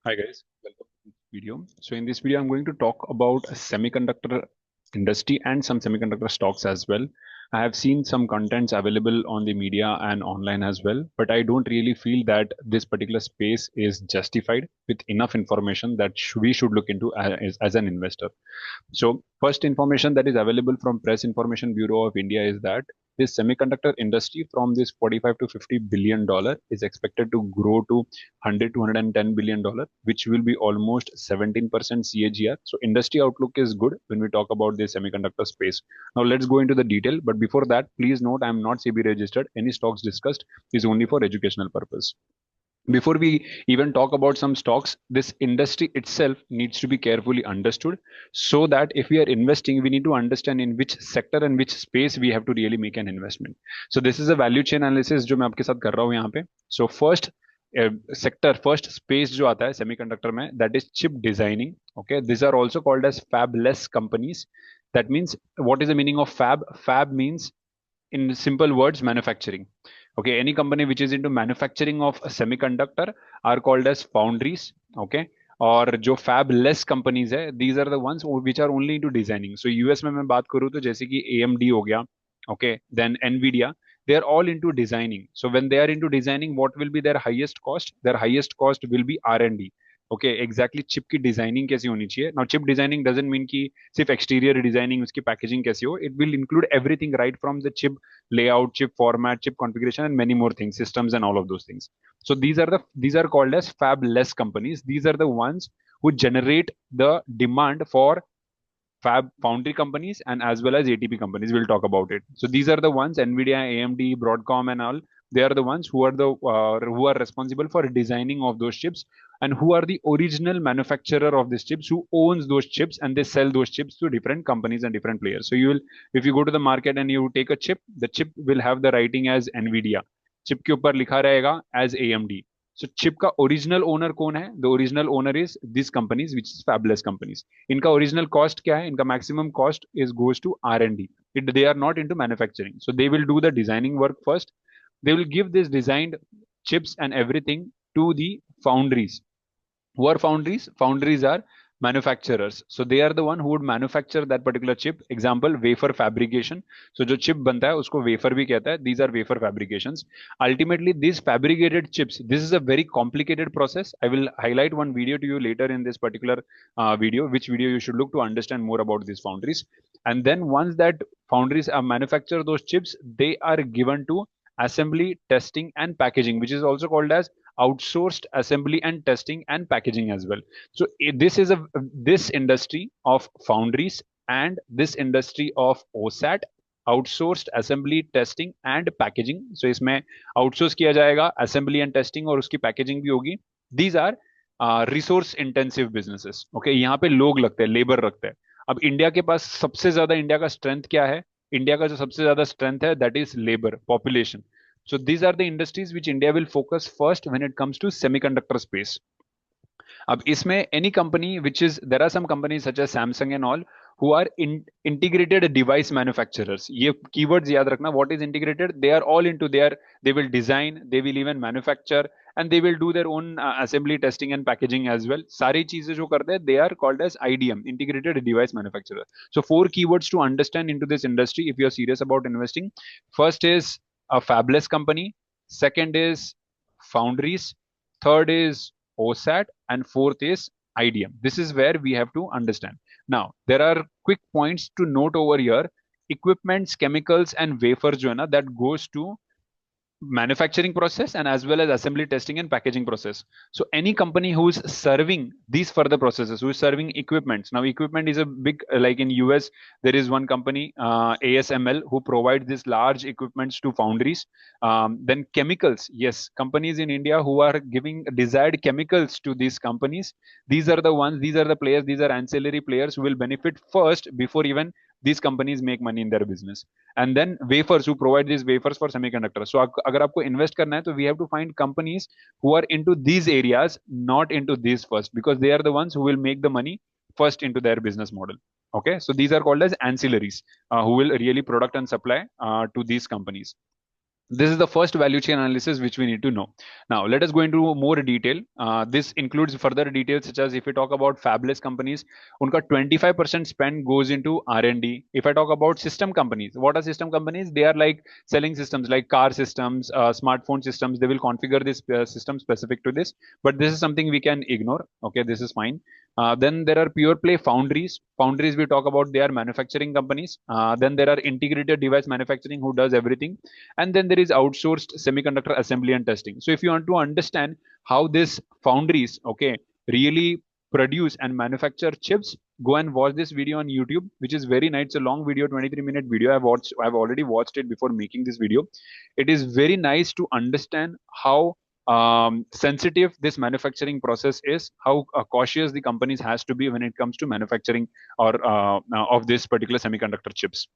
Hi guys, welcome to this video. So in this video, I'm going to talk about semiconductor industry and some semiconductor stocks as well. I have seen some contents available on the media and online as well, but I don't really feel that this particular space is justified with enough information that we should look into as an investor. So first information that is available from Press Information Bureau of India is that this semiconductor industry from this 45 to 50 billion dollar is expected to grow to 100 to 110 billion dollar, which will be almost 17% CAGR. So industry outlook is good when we talk about the semiconductor space. Now let's go into the detail. But before that, please note I am not SEBI registered. Any stocks discussed is only for educational purpose. Before we even talk about some stocks, this industry itself needs to be carefully understood so that if we are investing, we need to understand in which sector and which space we have to really make an investment. So this is a value chain analysis जो मैं आपके साथ कर रहा हूँ यहाँ पे. So first sector, first space जो आता है semiconductor में, that is chip designing. Okay, these are also called as fabless companies. That means, what is the meaning of fab? Fab means, in simple words, manufacturing. Okay, any company which is into manufacturing of a semiconductor are called as foundries. Okay, और जो fabless companies है, these are the ones which are only into designing. So US में मैं बात करूँ तो जैसे कि AMD हो गया, okay, then Nvidia, they are all into designing. So when they are into designing, what will be their highest cost? Their highest cost will be R&D. Okay, exactly chip की डिजाइनिंग कैसी होनी चाहिए. Now chip designing doesn't mean कि सिर्फ exterior designing, उसकी packaging कैसी हो. It will include everything right from the chip layout, chip format, chip configuration, and many more things, systems, and all of those things. So these are called as fabless companies. These are the ones who generate the demand for fab foundry companies and as well as ATP companies. We'll talk about it. So these are the ones, Nvidia, AMD, Broadcom, and all. They are the ones who are who are responsible for designing of those chips and who are the original manufacturer of these chips, who owns those chips, and they sell those chips to different companies and different players. So you will, if you go to the market and you take a chip, the chip will have the writing as Nvidia. Chip के ऊपर लिखा रहेगा as AMD. So chip का original owner कौन है? The original owner is these companies, which is fabless companies. इनका original cost क्या है? इनका maximum cost is goes to R&D. They are not into manufacturing, so they will do the designing work first. They will give this designed chips and everything to the foundries. Who are foundries? Foundries are manufacturers. So they are the one who would manufacture that particular chip. Example, wafer fabrication. So जो chip बनता है उसको wafer भी कहता है. These are wafer fabrications. Ultimately, these fabricated chips, this is a very complicated process. I will highlight one video to you later in this particular video, which video you should look to understand more about these foundries. And then once that foundries manufacture those chips, they are given to assembly, testing, and packaging, which is also called as outsourced assembly and testing and packaging as well. So this industry of foundries and this industry of OSAT, outsourced assembly, testing and packaging. So इसमें outsource किया जाएगा assembly and testing और उसकी packaging भी होगी. These are resource intensive businesses. Okay, यहाँ पे लोग लगते हैं, लेबर रखते हैं. अब इंडिया के पास सबसे ज्यादा, इंडिया का स्ट्रेंथ क्या है? इंडिया का जो सबसे ज्यादा स्ट्रेंथ है, that is labour, population. So these are the industries which India will focus first when it comes to semiconductor space. अब इसमें any company which is, there are some companies such as Samsung and all who are integrated device manufacturers. ये keywords याद रखना. What is integrated? They are all into their, they will design, they will even manufacture, and they will do their own assembly, testing and packaging as well. सारी चीजें जो करते हैं, they are called as IDM, integrated device manufacturer. So 4 keywords to understand into this industry if you are serious about investing. First is a fabless company. Second is foundries. Third is OSAT, and fourth is IDM. This is where we have to understand. Now, there are quick points to note over here. Equipments, chemicals, and wafers, जो है ना, that goes to manufacturing process and as well as assembly, testing and packaging process. So any company who is serving these further processes, who is serving equipments. Now equipment is a big, like in US there is one company, ASML, who provides these large equipments to foundries. Then chemicals, yes, companies in India who are giving desired chemicals to these companies. These are the ones, these are the players, these are ancillary players who will benefit first before even these companies make money in their business. And then wafers, who provide these wafers for semiconductors. So अगर आपको invest करना है, तो we have to find companies who are into these areas, not into these first, because they are the ones who will make the money first into their business model. Okay, so these are called as ancillaries, who will really product and supply to these companies. This is the first value chain analysis which we need to know. Now let us go into more detail. This includes further details such as if we talk about fabless companies, unka 25% spend goes into R&D. If I talk about system companies, what are system companies? They are like selling systems like car systems, smartphone systems. They will configure this system specific to this, but this is something we can ignore. Okay, this is fine. Then there are pure play foundries. Foundries we talk about, they are manufacturing companies. Then there are integrated device manufacturing who does everything, and then there is outsourced semiconductor assembly and testing. So if you want to understand how this foundries, okay, really produce and manufacture chips, go and watch this video on YouTube, which is very nice. It's a long video, 23-minute video. I've already watched it before making this video. It is very nice to understand how sensitive this manufacturing process is, how cautious the companies has to be when it comes to manufacturing or of this particular semiconductor chips.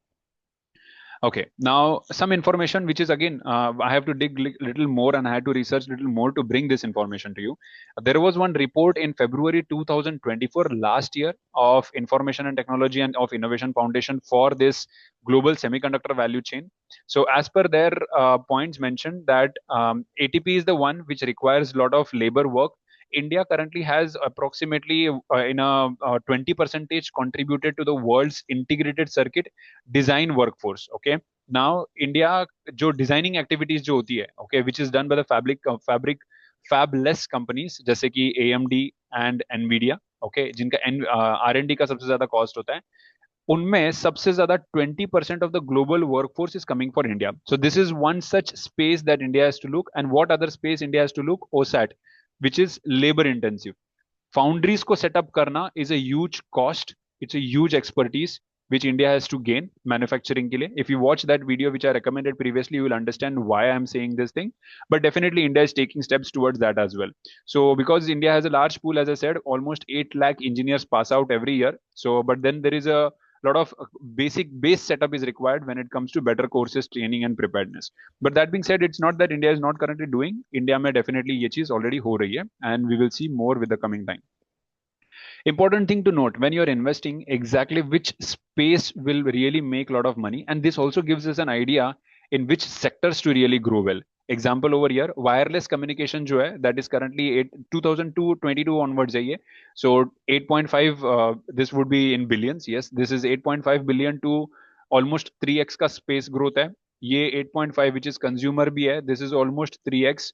Okay, now some information which is again, I have to dig little more and I had to research little more to bring this information to you. There was one report in February 2024 last year of Information and Technology and of Innovation Foundation for this global semiconductor value chain. So as per their points mentioned that ATP is the one which requires a lot of labor work. India currently has approximately in a 20 percentage contributed to the world's integrated circuit design workforce. Okay, now India जो designing activities जो होती है, okay, which is done by the fabless companies जैसे कि AMD and Nvidia, okay, जिनका R&D का सबसे ज्यादा कॉस्ट होता है, उनमें सबसे ज्यादा 20% of the global workforce is coming for India. So this is one such space that India has to look. And what other space India has to look? OSAT, which is labor intensive. Foundries को set up करना is a huge cost. It's a huge expertise which India has to gain manufacturing के लिए. If you watch that video which I recommended previously, you will understand why I'm saying this thing. But definitely India is taking steps towards that as well. So because India has a large pool, as I said, almost 8 lakh engineers pass out every year. So but then there is a lot of base setup is required when it comes to better courses, training and preparedness. But that being said, it's not that India is not currently doing. India में definitely ये चीज already हो रही है, and we will see more with the coming time. Important thing to note when you're investing, exactly which space will really make a lot of money, and this also gives us an idea in which sectors to really grow well. Example over here, wireless communication जो है, that is currently 2022 onwards है ये. So 8.5, this would be in billions. Yes, this is 8.5 billion to almost 3x का space growth है. ये 8.5 which is consumer भी है, this is almost 3x.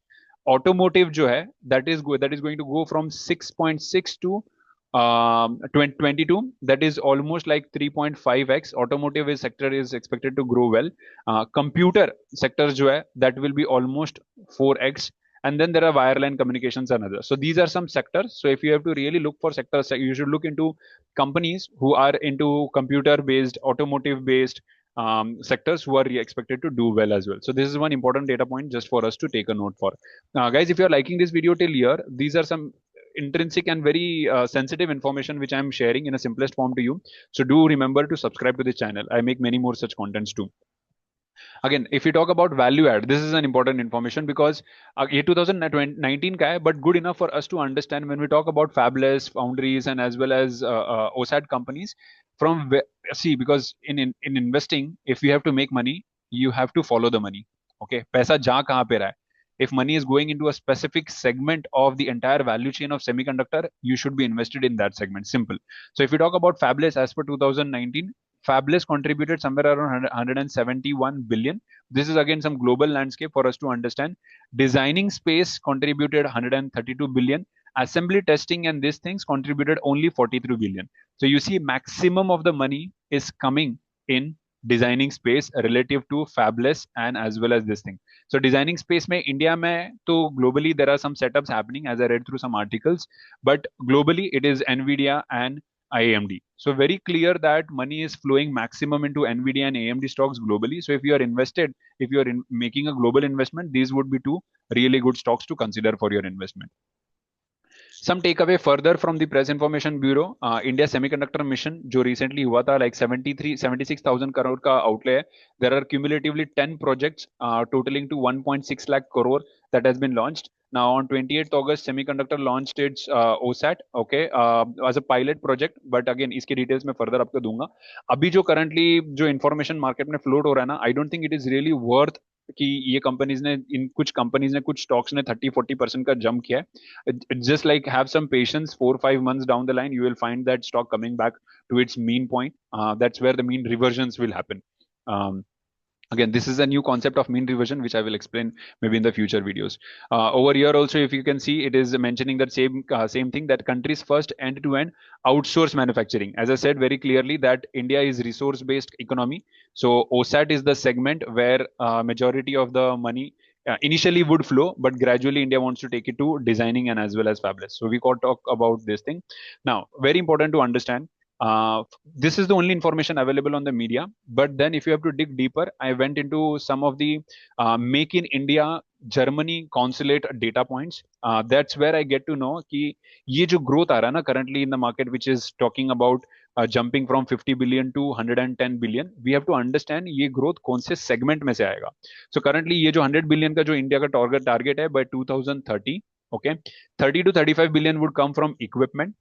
Automotive जो है, that is going to go from 6.6 to 22, that is almost like 3.5x. Automotive is sector is expected to grow well. Computer sectors जो है, that will be almost 4x. And then there are wireline communications and others. So these are some sectors. So if you have to really look for sectors, you should look into companies who are into computer based, automotive based sectors who are expected to do well as well. So this is one important data point just for us to take a note for. Guys, if you're liking this video till here, these are some intrinsic and very sensitive information which I'm sharing in a simplest form to you. So do remember to subscribe to the channel. I make many more such contents too. Again, if you talk about value add, this is an important information because ये 2019 का है, but good enough for us to understand when we talk about Fabless, Foundries, and as well as OSAT companies. From see, because in investing, if you have to make money, you have to follow the money. Okay, पैसा जा कहाँ पे रहा है? If money is going into a specific segment of the entire value chain of semiconductor, you should be invested in that segment. Simple. So if you talk about Fabless as per 2019, Fabless contributed somewhere around 171 billion. This is again some global landscape for us to understand. Designing space contributed 132 billion. Assembly testing and these things contributed only 43 billion. So you see maximum of the money is coming in designing space relative to Fabless and as well as this thing. So designing space में India में तो globally there are some setups happening as I read through some articles, but globally it is Nvidia and AMD. So very clear that money is flowing maximum into Nvidia and AMD stocks globally. So if you are invested, if you are making a global investment, these would be two really good stocks to consider for your investment. Some takeaway further from the Press Information Bureau, India Semiconductor Mission जो recently हुआ था, like 76,000 crore का outlay है. There are cumulatively 10 projects totaling to 1.6 lakh crore that has been launched. Now on 28th August, Semiconductor launched its OSAT, okay, as a pilot project. But again, इसके details मैं further आपको दूंगा. अभी जो currently जो information market में float हो रहा है ना, I don't think it is really worth कि ये कंपनीज ने कुछ कंपनीज ने कुछ स्टॉक्स ने 30-40% का जंप किया है. Just like have some patience, 4-5 months down the line you will find that stock coming back to its mean point. That's where the mean reversions will happen. Again, this is a new concept of mean reversion, which I will explain maybe in the future videos. Over here also, if you can see, it is mentioning that same thing, that countries first end-to-end outsource manufacturing. As I said very clearly, that India is resource-based economy. So OSAT is the segment where majority of the money initially would flow, but gradually India wants to take it to designing and as well as fabless. So we got talk about this thing. Now, very important to understand, this is the only information available on the media. But then if you have to dig deeper, I went into some of the make in India Germany consulate data points. That's where I get to know कि ये जो growth आ रहा है ना currently in the market, which is talking about jumping from 50 billion to 110 billion, we have to understand ये growth कौन से segment में से आएगा. So currently ये जो 100 billion का जो इंडिया का target है by 2030, okay, 30 to 35 billion would come from equipment,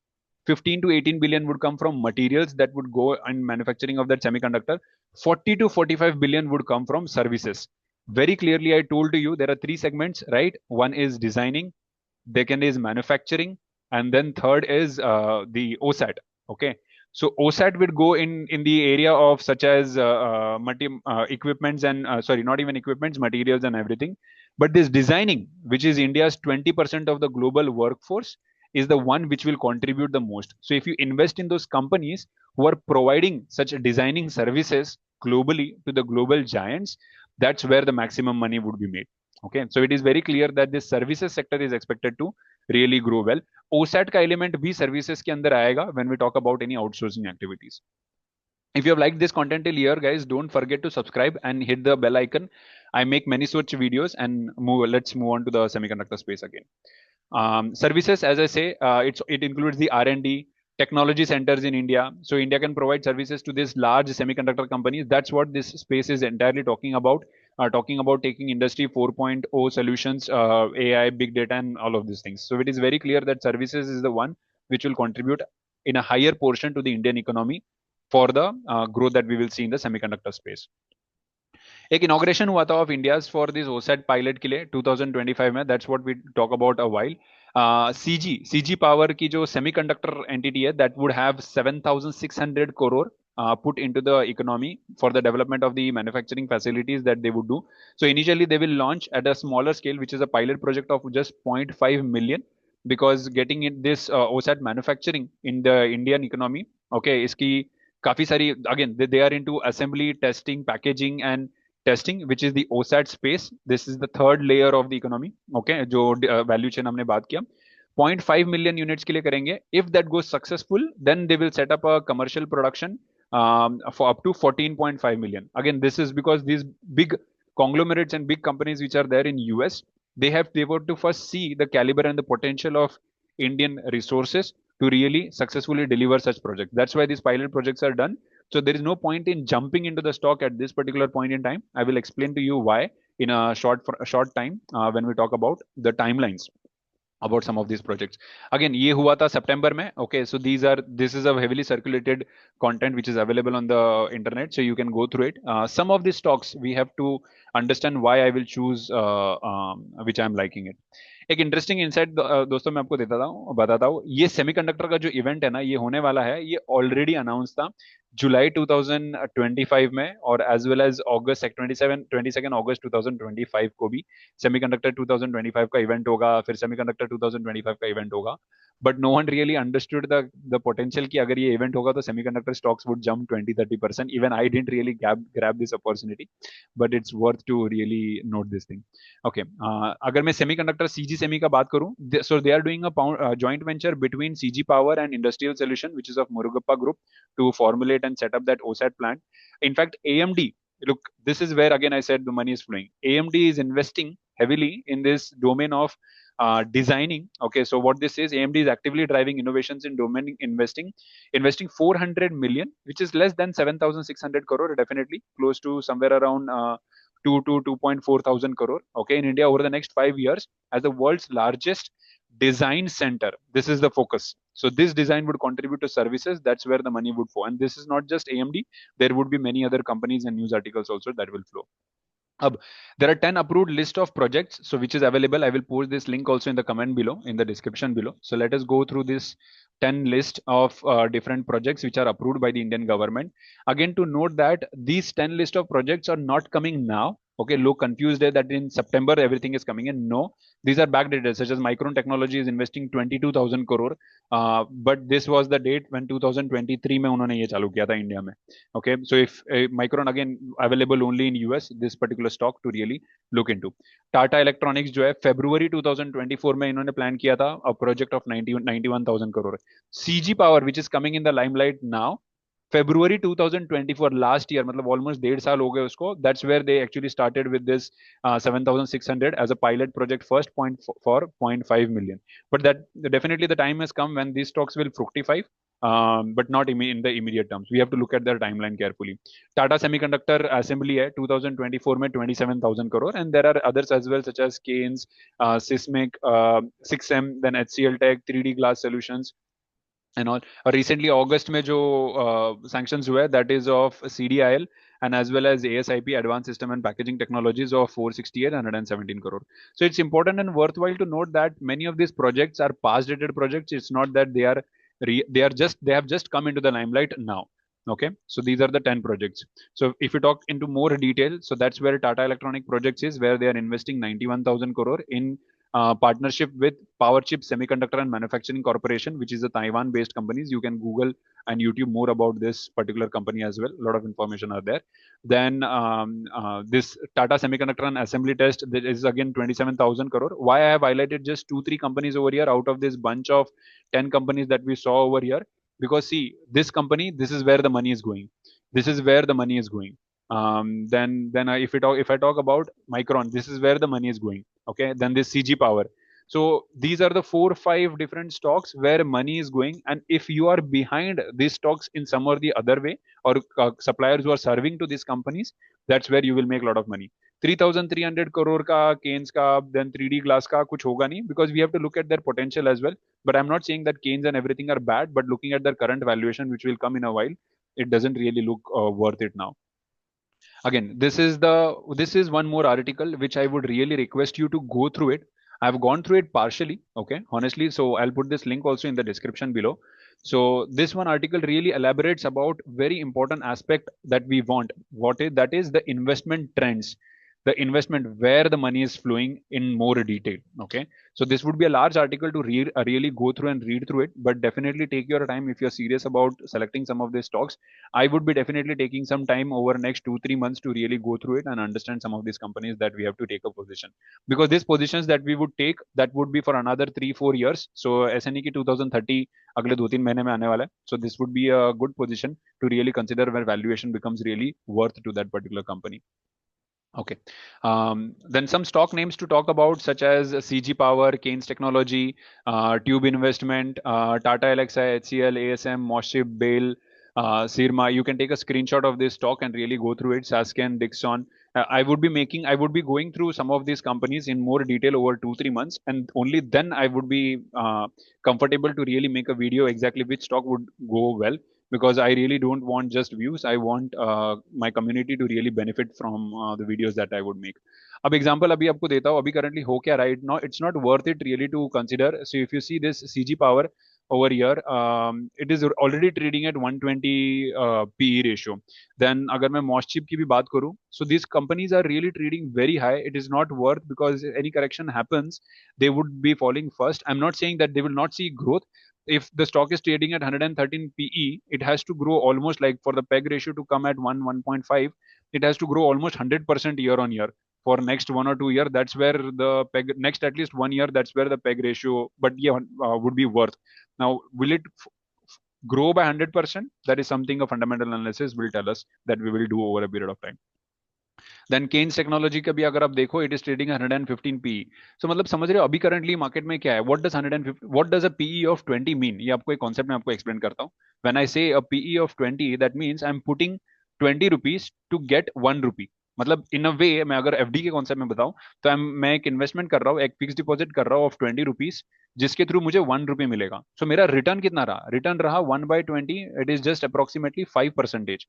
15 to 18 billion would come from materials that would go in manufacturing of that semiconductor, 40 to 45 billion would come from services. Very clearly, I told to you there are three segments, right? One is designing, second is manufacturing, and then third is the OSAT. Okay, so OSAT would go in the area of such as equipments and sorry, not even equipments, materials and everything. But this designing, which is India's 20% of the global workforce, is the one which will contribute the most. So if you invest in those companies who are providing such designing services globally to the global giants, that's where the maximum money would be made. Okay, so it is very clear that this services sector is expected to really grow well. OSAT का element भी services के अंदर आएगा when we talk about any outsourcing activities. If you have liked this content till here, guys, don't forget to subscribe and hit the bell icon. I make many such videos, and let's move on to the semiconductor space again. Services, as I say, it includes the R&D, technology centers in India. So India can provide services to these large semiconductor companies. That's what this space is entirely talking about. Talking about taking industry 4.0 solutions, AI, big data, and all of these things. So it is very clear that services is the one which will contribute in a higher portion to the Indian economy for the growth that we will see in the semiconductor space. एक inauguration हुआ था of India's for this OSAT pilot के लिए 2025 में. That's what we talk about a while. CG power की जो semiconductor entity है, that would have 7,600 crore put into the economy for the development of the manufacturing facilities that they would do. So initially they will launch at a smaller scale, which is a pilot project of just 0.5 million, because getting in this OSAT manufacturing in the Indian economy, okay, इसकी काफी सारी, again they are into assembly, testing, packaging and testing, which is the OSAT space. This is the third layer of the economy. Okay, जो value chain हमने बात किया, 0.5 million units के लिए करेंगे. If that goes successful, then they will set up a commercial production for up to 14.5 million. Again, this is because these big conglomerates and big companies which are there in US, they were to first see the caliber and the potential of Indian resources to really successfully deliver such projects. That's why these pilot projects are done. So there is no point in jumping into the stock at this particular point in time. I will explain to you why in a short time when we talk about the timelines about some of these projects. Again, ये हुआ था सितंबर में. Okay, so this is a heavily circulated content which is available on the internet, so you can go through it. Some of these stocks we have to understand why I will choose which I am liking it. एक interesting insight दोस्तों मैं आपको बताता हूँ. ये semiconductor का जो event है ना, ये होने वाला है, ये ऑलरेडी अनाउंस था जुलाई 2025 में, और एज वेल एज अगस्त 22 अगस्त 2025 को भी सेमीकंडक्टर 2025 का इवेंट होगा, फिर सेमीकंडक्टर 2025 का इवेंट होगा. But no one really understood the potential कि अगर ये इवेंट होगा तो semiconductor stocks would jump 20-30%. Even I didn't really grab this opportunity, but it's worth to really note this thing. Okay, अगर मैं सेमीकंडक्टर सीजी सेमी का बात करूं, so they are doing a joint venture between CG power and industrial solution, which is of Murugappa group, to formulate and set up that OSAT plant. In fact, AMD, look, this is where again I said the money is flowing. AMD is investing heavily in this domain of designing. Okay, so what this is, AMD is actively driving innovations in domain investing 400 million, which is less than 7,600 crore, definitely close to somewhere around 2 to 2.4 thousand crore. Okay, in India over the next 5 years as the world's largest design center. This is the focus. So this design would contribute to services. That's where the money would flow. And this is not just AMD. There would be many other companies and news articles also that will flow. Ab, there are 10 approved list of projects, so which is available. I will post this link also in the comment below, in the description below. So let us go through this 10 list of different projects which are approved by the Indian government. Again, to note that these 10 list of projects are not coming now. Okay, look confused there that in September everything is coming in. No, these are backdated, such as Micron Technology is investing 22,000 crore. But this was the date when 2023 में उन्होंने ये चालू किया था India में. Okay, so if Micron again available only in US, this particular stock to really look into. Tata Electronics जो है February 2024 में इन्होंने प्लान किया था a project of 91,000 crore. CG Power which is coming in the limelight now, February 2024 last year, मतलब almost 1.5 साल हो गए उसको. That's where they actually started with this 7,600 as a pilot project first point for 0.5 million. But that definitely the time has come when these stocks will fructify. But not in the immediate terms. We have to look at their timeline carefully. Tata Semiconductor Assembly है 2024 में 27,000 crore, and there are others as well such as Keynes, Sysmic, 6M, then HCL Tech, 3D Glass Solutions, and all. Recently August में जो sanctions हुए, that is of CDIL and as well as ASIP, Advanced System and Packaging Technologies, of 468 and 117 crore. So it's important and worthwhile to note that many of these projects are past dated projects. It's not that they have just come into the limelight now. Okay, so these are the 10 projects. So if you talk into more detail, so that's where Tata Electronic Projects is, where they are investing 91,000 crore in partnership with Powerchip Semiconductor and Manufacturing Corporation, which is a Taiwan-based company. You can Google and YouTube more about this particular company as well. A lot of information are there. Then this Tata Semiconductor and Assembly Test, that is again 27,000 crore. Why I have highlighted just 2-3 companies over here out of this bunch of 10 companies that we saw over here? Because see, this company, this is where the money is going. This is where the money is going. Then if I talk about Micron, this is where the money is going. Okay, then this CG Power. So these are the 4-5 different stocks where money is going, and if you are behind these stocks in some or the other way, or suppliers who are serving to these companies, that's where you will make a lot of money. 3,300 crore का Keynes का, then 3D Glass का कुछ होगा नहीं, because we have to look at their potential as well. But I'm not saying that Keynes and everything are bad, but looking at their current valuation, which will come in a while, it doesn't really look worth it now. Again, this is one more article which I would really request you to go through it. I've gone through it partially, okay, honestly. So I'll put this link also in the description below. So this one article really elaborates about very important aspect that we want. That is the investment trends, the investment, where the money is flowing in more detail. Okay, so this would be a large article to really go through and read through it, but definitely take your time if you're serious about selecting some of these stocks. I would be definitely taking some time over next 2-3 months to really go through it and understand some of these companies that we have to take a position, because these positions that we would take, that would be for another 3-4 years. So SNE की 2030 अगले 2-3 महीने में आने वाला है. So this would be a good position to really consider where valuation becomes really worth to that particular company. Okay. Then some stock names to talk about, such as CG Power, Keynes Technology, Tube Investment, Tata LXI, HCL, ASM, Moship, Bale, Sirma. You can take a screenshot of this stock and really go through it. Sasken, Dixon. I would be going through some of these companies in more detail over 2-3 months, and only then I would be comfortable to really make a video exactly which stock would go well, because I really don't want just views. I want my community to really benefit from the videos that I would make. अब example अभी आपको देता हूँ, अभी currently हो क्या right now, it's not worth it really to consider. So if you see this CG Power over here, it is already trading at 120 PE ratio. Then अगर मैं Moshchip की भी बात करूँ, so these companies are really trading very high. It is not worth, because any correction happens, they would be falling first. I'm not saying that they will not see growth. If the stock is trading at 113 PE, it has to grow almost, like for the PEG ratio to come at 1.5, it has to grow almost 100% year on year for next 1 or 2 year. That's where the PEG, next at least 1 year, that's where the PEG ratio, but yeah, would be worth. Now, will it grow by 100%? That is something a fundamental analysis will tell us that we will do over a period of time. Then Kaynes technology का भी अगर आप देखो, it is trading 115 PE. So मतलब समझ रहे हो अभी करंटली मार्केट में क्या है. What does a PE of 20 mean? ये आपको एक कॉन्सेप्ट में आपको एक्सप्लेन करता हूँ. When I say a PE of 20, that means I am putting 20 rupees to get 1 rupee. मतलब इन अ वे, मैं अगर एफडी के कॉन्सेप्ट में बताऊं, तो मैं एक इन्वेस्टमेंट कर रहा हूँ, एक फिक्स डिपॉजिट कर रहा हूँ ऑफ 20 रुपीज, जिसके थ्रू मुझे 1 रुपी मिलेगा. सो मेरा रिटर्न कितना रहा? रिटर्न रहा 1/20. It is just approximately 5%.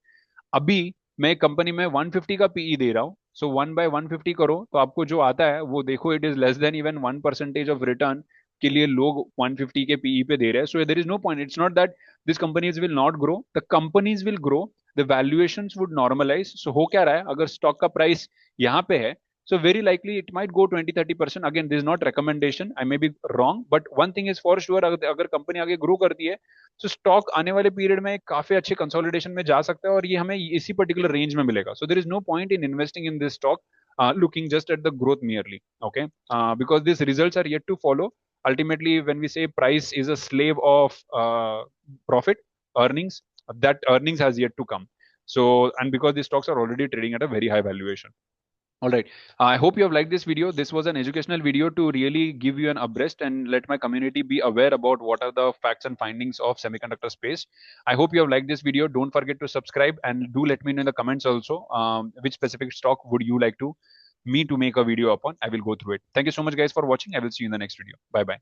अभी मैं एक कंपनी में 150 का पीई दे रहा हूँ, सो 1/150 करो तो आपको जो आता है वो देखो, it is less than even 1% of return के लिए लोग 150 के पीई पे दे रहे हैं. So there is no point. It's not that this companies will not grow, the companies will grow, the valuations would normalize. So हो क्या रहा है, अगर स्टॉक का प्राइस यहाँ पे है, so very likely it might go 20-30%. Again, this is not recommendation, I may be wrong, but one thing is for sure, अगर कंपनी आगे ग्रो करती है तो स्टॉक आने वाले पीरियड में काफी अच्छे कंसोलिडेशन में जा सकता है और ये हमें इसी पर्टिकुलर रेंज में मिलेगा. So there is no point in investing in this stock looking just at the growth merely. Okay, because these results are yet to follow. Ultimately, when we say price is a slave of profit, earnings, that earnings has yet to come. So, and because these stocks are already trading at a very high valuation. All right. I hope you have liked this video. This was an educational video to really give you an abreast and let my community be aware about what are the facts and findings of semiconductor space. I hope you have liked this video. Don't forget to subscribe and do let me know in the comments also which specific stock would you like to me to make a video upon. I will go through it. Thank you so much guys for watching. I will see you in the next video. Bye bye.